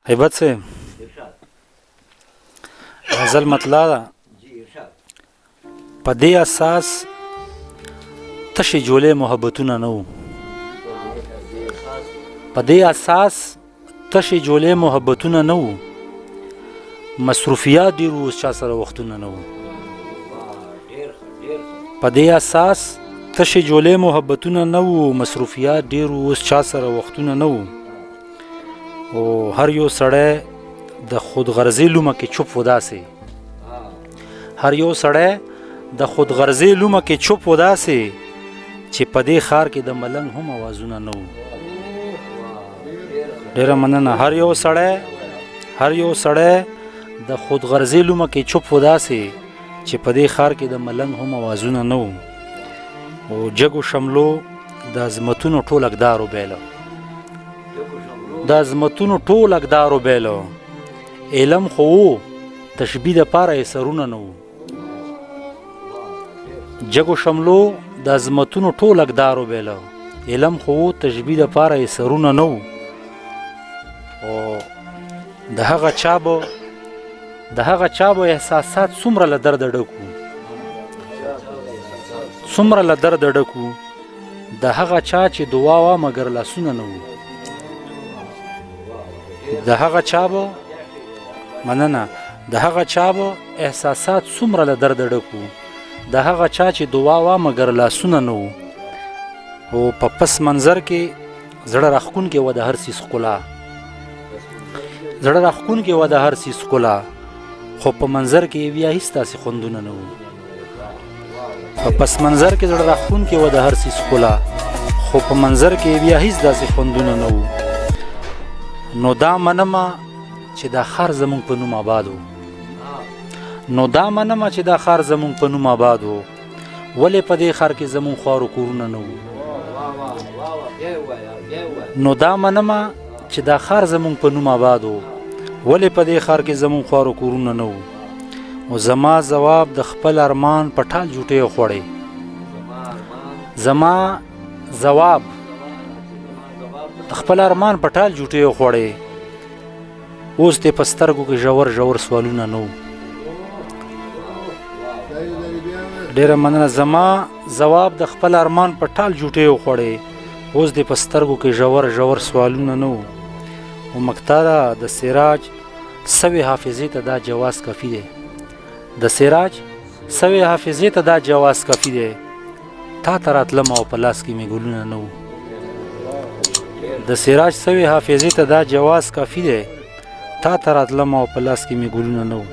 हेबत से غزل مطلع ده په دې اساس تشې جولې محبتونه نه وو په دې اساس تشې جولې محبتونه نه وو مصروفیات ډېر وو چا سره وختونه نه وو په دې اساس تشې جولې محبتونه نه وو مصروفیات ډېر وو چا سره وختونه نه وو او هر یو سړی د خودغرضۍ لومه کې چوپ و داسې هر یو سړی د خودغرضۍ لومه کې چوپ و داسې چې په دې ښار کې د ملنګ هم اوازونه نه وو ډېره مننه هر یو سړی د خودغرضۍ لومه کې چوپ و داسې چې په دې ښار کې د ملنګ هم اوازونه نه وو او جګو شملو د عظمتونو ټول اقدارو بیله د عظمتونو ټول اقدارو بیله علم خو وو تشبیه دپاره یې سرونه نه وو جګو شملو د عظمتونو ټول اقدارو بیله علم خو وو تشبیه دپاره یې سرونه نه وو او د هغه چا به احساسات څومره له درده ډکو د هغه چا چې دعا وه مګر لاسونه نه وو د هغه چا به احساسات څومره له درده ډکو د هغه چا چې دعا وه مګر لاسونه نه وو او په پس منظر کې زړه راښکونکې وه د هر څیز ښکلا خو په منظر کې یې بیا هېڅ داسې خوندونه نه وو په پس منظر کې زړه راښکونکې وه د هر څیز ښکلا خو په منظر کې یې بیا هېڅ داسې خوندونه نه وو نو دا منمه چې دا ښار زمونږ په نوم آباد و ولې په دې ښار کې زمونږ خوارو کورونه نه وو نو دا منمه چې دا ښار زمونږ په نوم آباد و ولې په دې ښار کې زمونږ خوارو کورونه نه وو او زما ځواب د خپل ارمان په ټال جوټې خوړې اوس دې په سترګو کې ژور سوالونه نه وو ډېره مننه زما ځواب د خپل ارمان په ټال جوټې وخوړې اوس دې په سترګو کې ژور سوالونه نه وو او مکتاره د سراج سوې حافظې ته دا جواز کافي دی تا ته راتلم او په لاس کې مې ګلونه نه وو د سراج سوې حافظې ته دا جواز کافي دی تا ته راتلم او په لاس کې مې ګلونه نه وو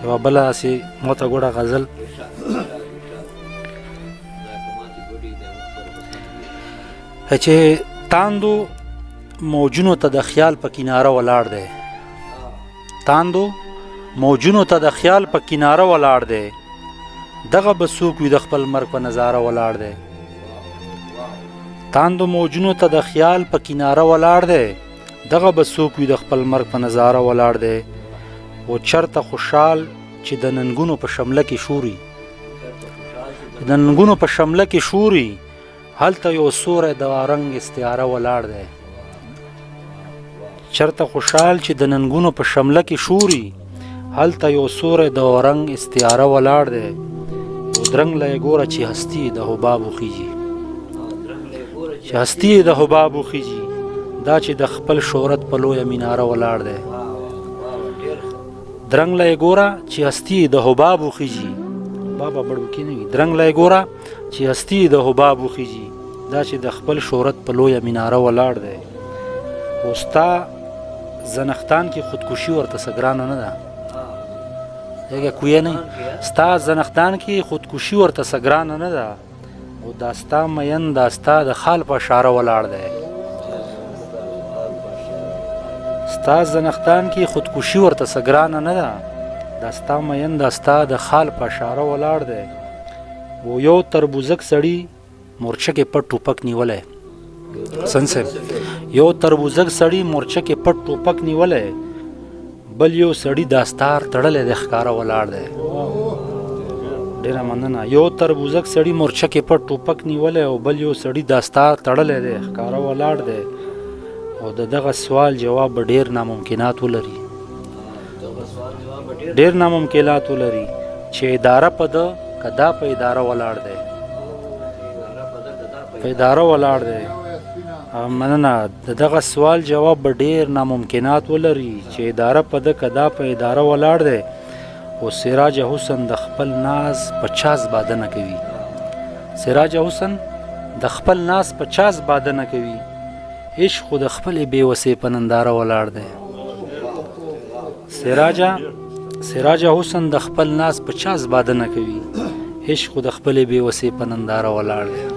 یوه بله هسې ماته ګوډه غزل چې تاندو موجونو ته د خیال په کناره ولاړ دی دغه به څوک وي د خپل مرګ په نظاره ولاړ دی تاندو موجونو ته د خیال په کناره ولاړ دی دغه به څوک وي د خپل مرګ په نظاره ولاړ دی او چرته خوشحال چې د ننګونو په شمله کې شوري هلته یو سوری د رنګ استعاره ولاړ دی چرته خوشحال چې د ننګونو په شمله کې شوري هلته یو سوری د رنګ استعاره ولاړ دی او درنګ له یې ګوره چې هستي د حباب وخیږي دا چې د خپل شهرت په لویه میناره ولاړ دی درنګ له یې ګوره چې هستي د حباب وخیږي بابا بړوکې نه وي درنګ له یې ګوره چې هستي د حباب وخیږي دا چې د خپل شهرت په لویه میناره ولاړ دی او ستا زنختان کې خودکشي ورته څه ګرانه نه ده ستا زنختان کې خودکشي ورته څه ګرانه نه ده او دا ستا مین دا ستا د خال په اشاره ولاړ دی ستا زنختان کې خودکشي ورته څه ګرانه نه ده دا ستا مین دا ستا د خال په اشاره ولاړ دی او یو تربوزک سړي مورچه کې پټ ټوپک نیولی بل یو سړي داستار تړلی دی ښکاره ولاړ دی ډېره مننه یو تربوزک سړي مورچه کې پټ ټوپک نیولی او بل یو سړي داستار تړلی دی ښکاره ولاړ دی او د دغه سوال جواب به ډیر ناممکنات ولري، ډیر ناممکنات ولري چې اداره په ده که دا په اداره ولاړ دی، په اداره ولاړ دی. مننه. د دغه سوال جواب به ډیر ناممکنات ولري چې اداره په ده که دا په اداره ولاړ دی. او سراج حسن د خپل ناز په چاز باده نه کوي. سراج حسن د خپل ناز په چاز باده نه کوي. عشق خو د خپلې بېوسۍ په ننداره ولاړ دی. سراج حسن د خپل ناز په چاز باده نه کوي. عشق خو د خپلې بېوسۍ په ننداره ولاړ دی.